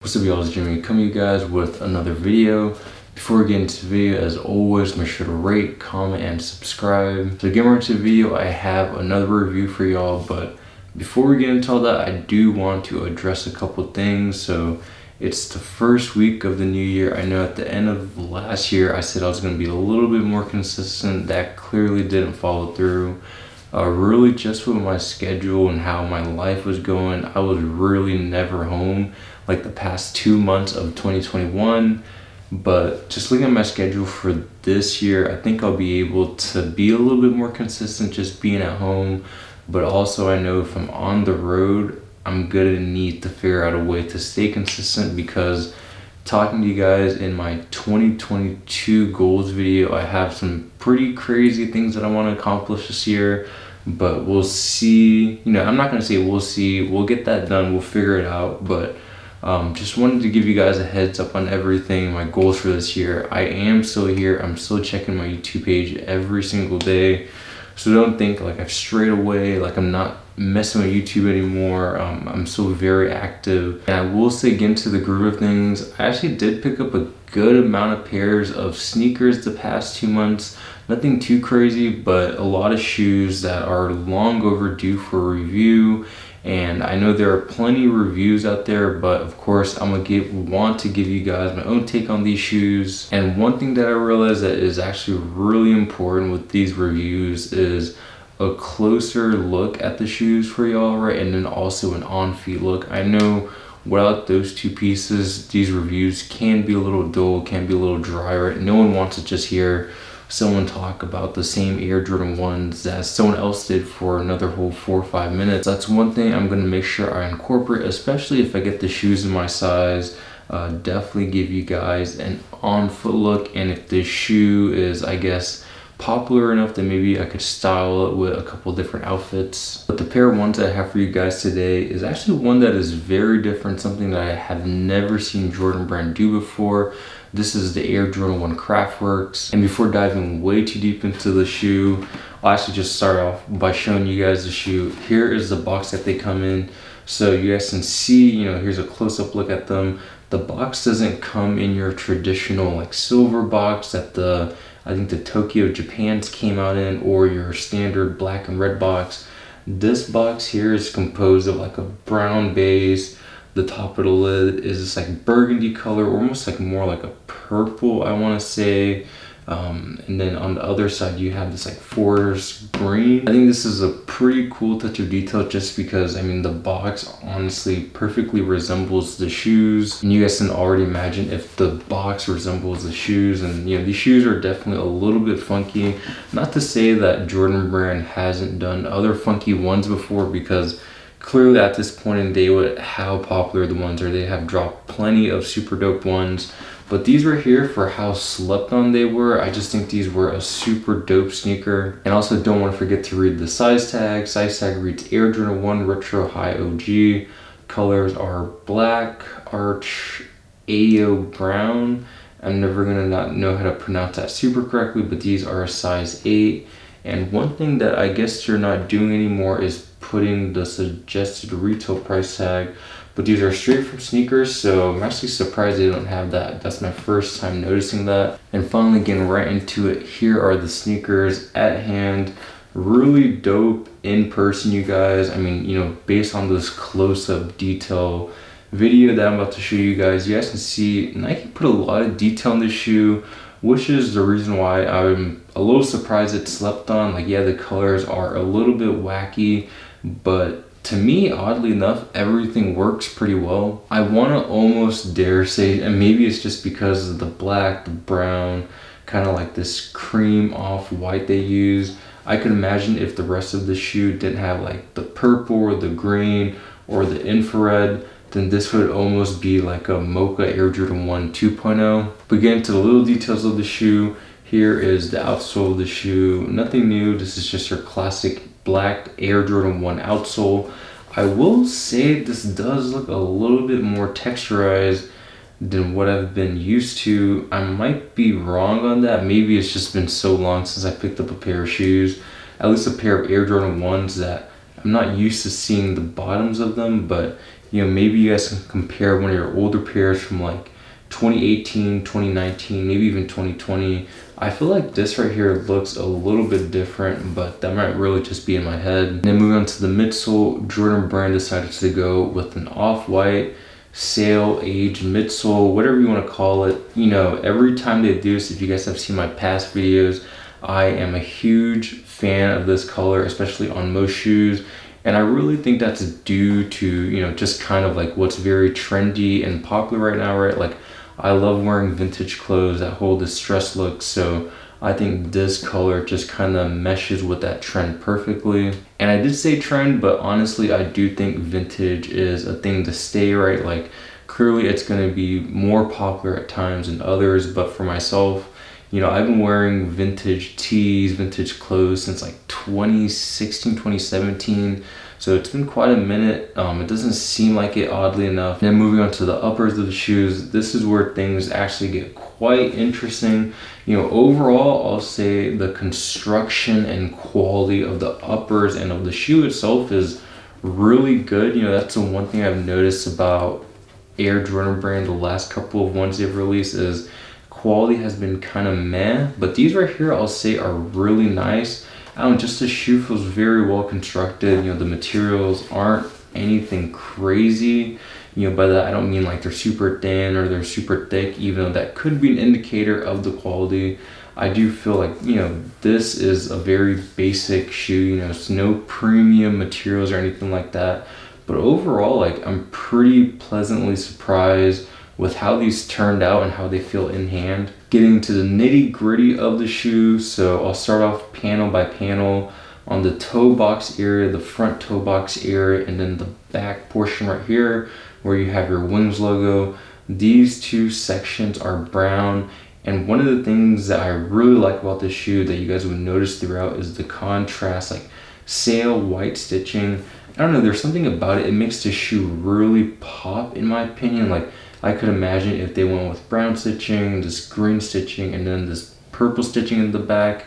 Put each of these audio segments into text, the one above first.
What's up, y'all? It's Jimmy coming to you guys with another video. Before we get into the video, as always, make sure to rate, comment, and subscribe. So getting right into the video, I have another review for y'all, but before we get into all that, I do want to address a couple things. So it's the first week of the new year. I know at the end of last year, I said I was going to be a little bit more consistent. That clearly didn't follow through. Really just with my schedule and how my life was going, I was really never home like the past 2 months of 2021. But just looking at my schedule for this year, I think I'll be able to be a little bit more consistent just being at home. But also I know if I'm on the road, I'm gonna need to figure out a way to stay consistent, because talking to you guys in my 2022 goals video, I have some pretty crazy things that I want to accomplish this year, but we'll see. I'm not going to say we'll see, we'll get that done, we'll figure it out. But just wanted to give you guys a heads up on everything, my goals for this year. I am still here, I'm still checking my YouTube page every single day, so don't think like I've strayed away, like I'm not messing with YouTube anymore. I'm still very active. And I will say, get into the groove of things, I actually did pick up a good amount of pairs of sneakers the past 2 months. Nothing too crazy, but a lot of shoes that are long overdue for review. And I know there are plenty of reviews out there, but of course I'm gonna want to give you guys my own take on these shoes. And one thing that I realized that is actually really important with these reviews is a closer look at the shoes for y'all, right? And then also an on-feet look. I know without those two pieces, these reviews can be a little dull, can be a little dry, right? No one wants to just hear someone talk about the same Air Jordan 1s that someone else did for another whole 4 or 5 minutes. That's one thing I'm gonna make sure I incorporate, especially if I get the shoes in my size. Definitely give you guys an on-foot look, and if the shoe is, I guess, popular enough that maybe I could style it with a couple different outfits. But the pair of ones that I have for you guys today is actually one that is very different, something that I have never seen Jordan Brand do before. This is the Air Jordan 1 Craftworks. And before diving way too deep into the shoe, I'll actually just start off by showing you guys the shoe. Here is the box that they come in. So you guys can see, here's a close-up look at them. The box doesn't come in your traditional like silver box that I think the Tokyo Japans came out in, or your standard black and red box. This box here is composed of like a brown base. The top of the lid is this like burgundy color, almost like more like a purple, I want to say. And then on the other side you have this like forest green. I think this is a pretty cool touch of detail, just because the box honestly perfectly resembles the shoes, and you guys can already imagine if the box resembles the shoes. And these shoes are definitely a little bit funky. Not to say that Jordan Brand hasn't done other funky ones before, because clearly at this point in the day with how popular the ones are, they have dropped plenty of super dope ones. But these were here for how slept on they were. I just think these were a super dope sneaker. And also don't want to forget to read the size tag. Size tag reads Air Jordan 1 Retro High OG. Colors are black, arch, Ayo brown. I'm never gonna not know how to pronounce that super correctly, but these are a size 8. And one thing that I guess you're not doing anymore is putting the suggested retail price tag, but these are straight from sneakers, so I'm actually surprised they don't have that. That's my first time noticing that. And finally, getting right into it, here are the sneakers at hand. Really dope in person, you guys. Based on this close-up detail video that I'm about to show you guys can see Nike put a lot of detail in this shoe, which is the reason why I'm a little surprised it slept on. The colors are a little bit wacky, but to me, oddly enough, everything works pretty well. I want to almost dare say, and maybe it's just because of the black, the brown, kind of like this cream off-white they use. I could imagine if the rest of the shoe didn't have like the purple or the green or the infrared, then this would almost be like a Mocha Air Jordan 1 2.0. But getting to the little details of the shoe, here is the outsole of the shoe. Nothing new, this is just your classic black Air Jordan 1 outsole. I will say this does look a little bit more texturized than what I've been used to. I might be wrong on that. Maybe it's just been so long since I picked up a pair of shoes, at least a pair of Air Jordan 1s, that I'm not used to seeing the bottoms of them. But You know, maybe you guys can compare one of your older pairs from like 2018, 2019, maybe even 2020. I feel like this right here looks a little bit different, but that might really just be in my head. And then moving on to the midsole, Jordan Brand decided to go with an off-white sail age midsole, whatever you want to call it. You know, every time they do this, if you guys have seen my past videos, I am a huge fan of this color, especially on most shoes. And I really think that's due to, you know, just kind of like what's very trendy and popular right now, right? Like, I love wearing vintage clothes that hold distressed look, so I think this color just kind of meshes with that trend perfectly. And I did say trend, but honestly, I do think vintage is a thing to stay, right? Like, clearly it's going to be more popular at times than others, but for myself, you know, I've been wearing vintage tees, vintage clothes since like 2016, 2017. So it's been quite a minute. It doesn't seem like it, oddly enough. Then moving on to the uppers of the shoes, this is where things actually get quite interesting. You know, overall, I'll say the construction and quality of the uppers and of the shoe itself is really good. You know, that's the one thing I've noticed about Air Jordan Brand, the last couple of ones they've released, is quality has been kind of meh, but these right here I'll say are really nice. Just the shoe feels very well constructed. You know, the materials aren't anything crazy. You know, by that I don't mean like they're super thin or they're super thick, even though that could be an indicator of the quality. I do feel like, you know, this is a very basic shoe. You know, it's no premium materials or anything like that. But overall, like, I'm pretty pleasantly surprised with how these turned out and how they feel in hand. Getting to the nitty gritty of the shoe, so I'll start off panel by panel. On the toe box area, the front toe box area, and then the back portion right here where you have your Wings logo. These two sections are brown, and one of the things that I really like about this shoe that you guys would notice throughout is the contrast, like sail white stitching. I don't know, there's something about it. It makes the shoe really pop, in my opinion. Like, I could imagine if they went with brown stitching, this green stitching, and then this purple stitching in the back,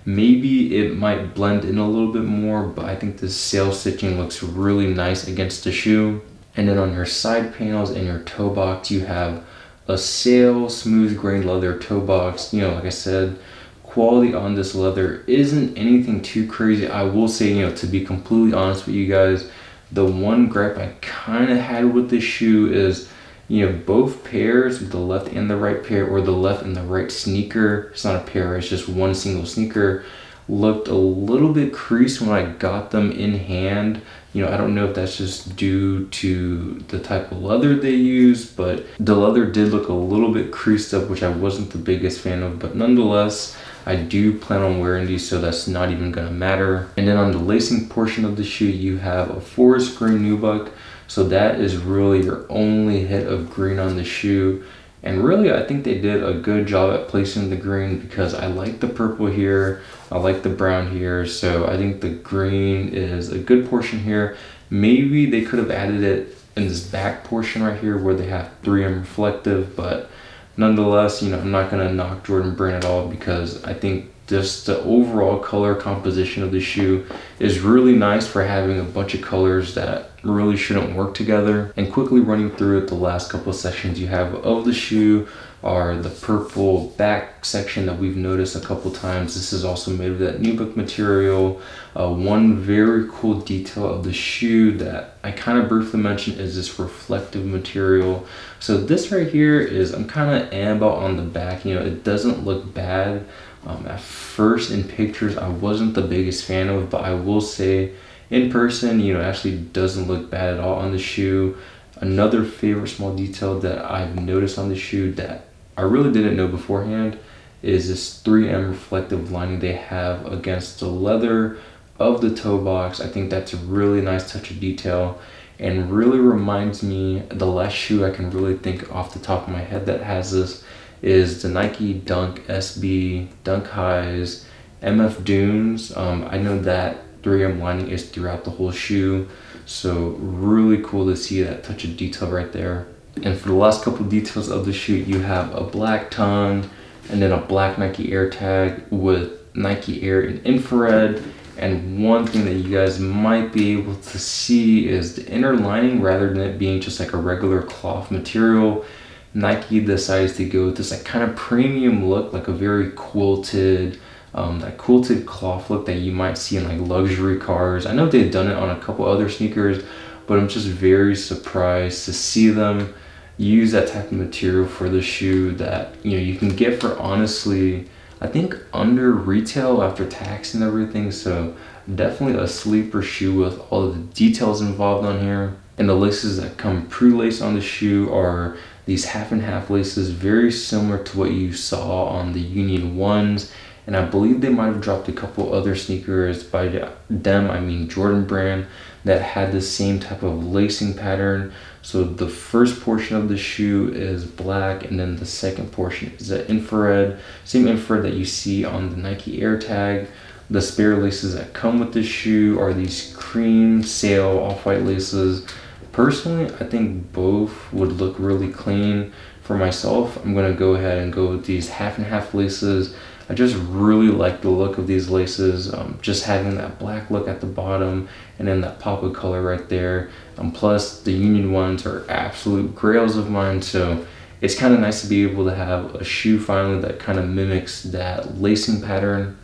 maybe it might blend in a little bit more, but I think this sail stitching looks really nice against the shoe. And then on your side panels and your toe box, you have a sail smooth grain leather toe box. You know, like I said, quality on this leather isn't anything too crazy. I will say, you know, to be completely honest with you guys, the one gripe I kind of had with this shoe is, you know, both pairs, the left and the right pair, or the left and the right sneaker, it's not a pair, it's just one single sneaker, looked a little bit creased when I got them in hand. You know, I don't know if that's just due to the type of leather they use, but the leather did look a little bit creased up, which I wasn't the biggest fan of, but nonetheless, I do plan on wearing these, so that's not even gonna matter. And then on the lacing portion of the shoe, you have a forest green nubuck. So that is really your only hit of green on the shoe. And really, I think they did a good job at placing the green, because I like the purple here, I like the brown here, so I think the green is a good portion here. Maybe they could have added it in this back portion right here where they have 3M reflective, but nonetheless, you know, I'm not gonna knock Jordan Brand at all, because I think just the overall color composition of the shoe is really nice for having a bunch of colors that really shouldn't work together. And quickly running through it, the last couple of sections you have of the shoe are the purple back section that we've noticed a couple times. This is also made of that nubuck material. One very cool detail of the shoe that I kind of briefly mentioned is this reflective material. So this right here is, I'm kind of about on the back. You know, it doesn't look bad. At first in pictures I wasn't the biggest fan of, but I will say in person, you know, it actually doesn't look bad at all on the shoe. Another favorite small detail that I've noticed on the shoe that I really didn't know beforehand is this 3M reflective lining they have against the leather of the toe box. I think that's a really nice touch of detail, and really reminds me, the last shoe I can really think off the top of my head that has this is the Nike Dunk SB, Dunk Highs, MF Dunes. I know that 3M lining is throughout the whole shoe, so really cool to see that touch of detail right there. And for the last couple of details of the shoe, you have a black tongue and then a black Nike Air tag with Nike Air in infrared, And one thing that you guys might be able to see is the inner lining, rather than it being just like a regular cloth material, Nike decides to go with this like kind of premium look, like a very quilted, that quilted cloth look that you might see in like luxury cars. I know they've done it on a couple other sneakers, but I'm just very surprised to see them use that type of material for the shoe that, you know, you can get for honestly, I think under retail after tax and everything. So definitely a sleeper shoe with all of the details involved on here. And the laces that come pre-laced on the shoe are these half and half laces, very similar to what you saw on the Union 1s. And I believe they might have dropped a couple other sneakers by them, I mean Jordan Brand, that had the same type of lacing pattern. So the first portion of the shoe is black, and then the second portion is an infrared, same infrared that you see on the Nike AirTag. The spare laces that come with the shoe are these cream sail off-white laces. Personally, I think both would look really clean. For myself, I'm gonna go ahead and go with these half and half laces. I just really like the look of these laces, just having that black look at the bottom and then that pop of color right there. Plus the Union 1s are absolute grails of mine, so it's kind of nice to be able to have a shoe finally that kind of mimics that lacing pattern.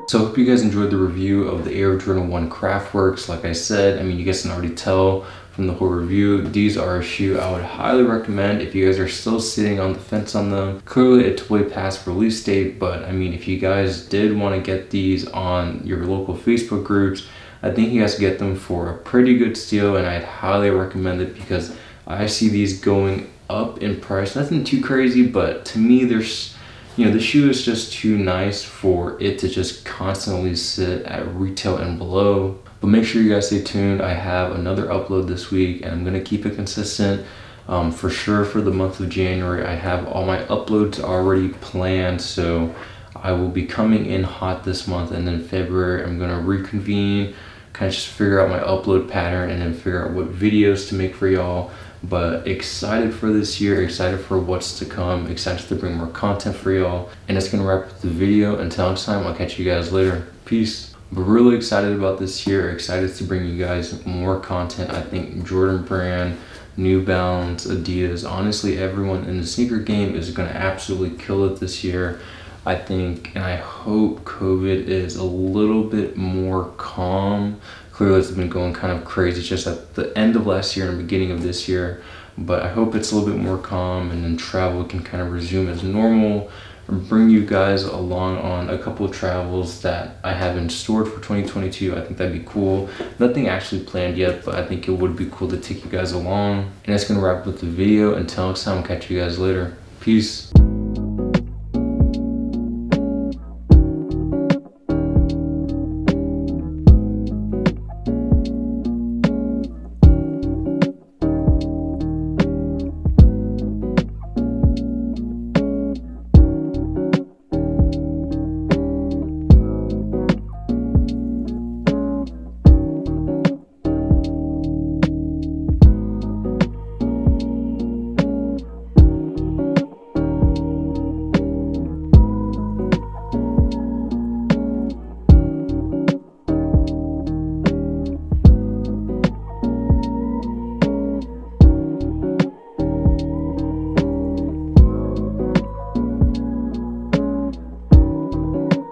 So I hope you guys enjoyed the review of the Air Jordan 1 Craftworks. Like I said, I mean, you guys can already tell from the whole review, these are a shoe I would highly recommend if you guys are still sitting on the fence on them. Clearly it's way past release date, but I mean, if you guys did want to get these on your local Facebook groups, I think you guys get them for a pretty good steal, and I'd highly recommend it because I see these going up in price. Nothing too crazy, but to me, there's, you know, the shoe is just too nice for it to just constantly sit at retail and below. But make sure you guys stay tuned. I have another upload this week, and I'm gonna keep it consistent. For sure for the month of January, I have all my uploads already planned, so I will be coming in hot this month, and then February I'm gonna reconvene, kind of just figure out my upload pattern and then figure out what videos to make for y'all. But excited for this year, excited for what's to come, excited to bring more content for y'all. And it's gonna wrap up the video. Until next time, I'll catch you guys later. Peace. But really excited about this year, excited to bring you guys more content. I think Jordan Brand, New Balance, Adidas, honestly everyone in the sneaker game is gonna absolutely kill it this year. I think, and I hope COVID is a little bit more calm. Clearly it's been going kind of crazy just at the end of last year and the beginning of this year, but I hope it's a little bit more calm and then travel can kind of resume as normal, and bring you guys along on a couple of travels that I have in store for 2022. I think that'd be cool. Nothing actually planned yet, but I think it would be cool to take you guys along. And that's gonna wrap up the video. Until next time, I'll catch you guys later. Peace.